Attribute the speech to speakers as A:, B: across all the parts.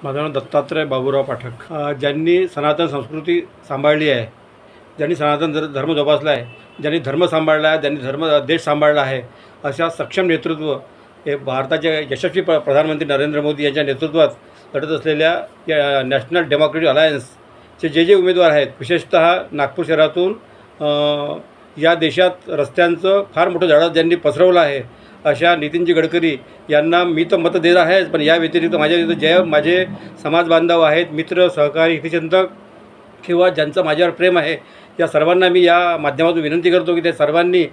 A: माझं नाव दत्तात्रय बाबूराव पाठक. ज्यांनी सनातन संस्कृती सांभाळली आहे, ज्यांनी सनातन धर्म जोपासला आहे, ज्यांनी धर्म सांभाळला आहे, ज्यांनी देश सांभाळला आहे, अशा सक्षम नेतृत्व हे भारताचे यशस्वी प्रधानमंत्री नरेंद्र मोदी यांच्या नेतृत्वात लढत असलेल्या या नॅशनल डेमोक्रेटिक अलायन्सचे जे उमेदवार आहेत, विशेषतः नागपूर शहरातून या देशात रस्त्यांचं फार मोठं जाळं ज्यांनी पसरवलं आहे, अशा नितीनजी गडकरी यांना मी तर मत देत आहे. पण या व्यतिरिक्त माझे माझे समाज बांधव आहेत, मित्र, सहकारी, हितचिंतक किंवा ज्यांचं माझ्यावर प्रेम आहे, या सर्वांना मी या माध्यमातून विनंती करतो की ते सर्वांनी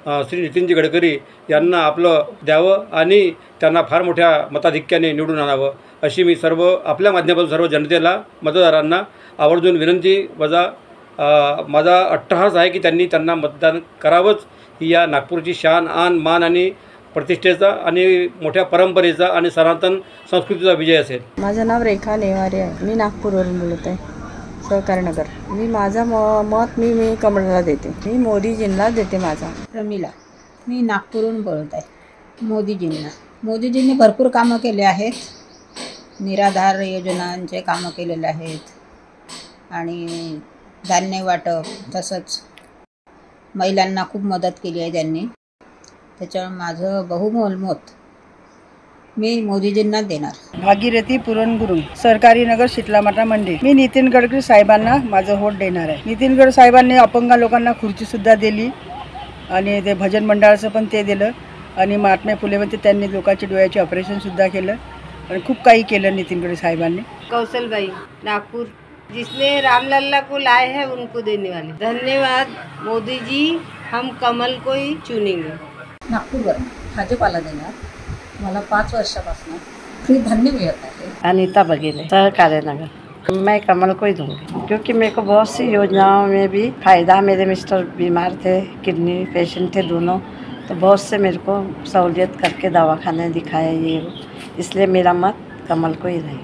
A: श्री नितीनजी गडकरी यांना आपलं द्यावं आणि त्यांना फार मोठ्या मताधिक्याने निवडून आणावं, अशी मी आपल्या माध्यमातून सर्व जनतेला, मतदारांना आवर्जून विनंती माझा अट्टहास आहे की त्यांना मतदान करावंच. ही या नागपूरची शान, आन, मान आणि प्रतिष्ठेचा आणि मोठ्या परंपरेचा आणि सनातन संस्कृतीचा विजय असेल.
B: माझं नाव रेखा नेवारे आहे. मी नागपूरवरून बोलत आहे, सहकारनगर. माझा मत मी कमळला देते. मी मोदीजींना देते माझा.
C: रमीला, मी नागपूरहून बोलत आहे. मोदीजींनी भरपूर कामं केले आहेत. निराधार योजनांचे कामं केलेले आहेत आणि धान्य वाटप, तसंच महिलांना खूप मदत केली आहे त्यांनी. त्याच्यामुळे माझं बहुमोल मत मी मोदीजींना देणार.
D: भागीरथी पुरणगुरू, सरकारी नगर, शीतलामाता मंदिर. मी नितीन गडकरी साहेबांना माझं वोट देणार आहे. नितीन गडकरी साहेबांनी अपंग लोकांना खुर्चीसुद्धा दिली आणि ते भजन मंडळाचं पण ते दिलं आणि महात्मा फुलेवरती त्यांनी लोकांची डोळ्याचे ऑपरेशनसुद्धा केलं आणि खूप काही केलं नितीन गडकरी साहेबांनी.
E: कौशलबाई, नागपुर. जिसने रामलल्ला को लाए हैं उनको देने वाले. धन्यवाद मोदी जी, हम कमल को ही चुनेंगे.
C: नागपूरवर भाजपाला देणार. मला 5 वर्षापासून फ्री धान्य मिळत आहे.
F: अनीता बघेले, सहकार्य नगर. मैं कमल को ही दूंगी क्योंकि मेरे को बहुत सी योजनाओं में भी फ़ायदा. मेरे मिस्टर बीमार थे, किडनी पेशेंट थे दोनों, तो बहुत से मेरे को सहूलियत करके दवाखाने दिखाए, ये इसलिए मेरा मत कमल को ही रहेगा.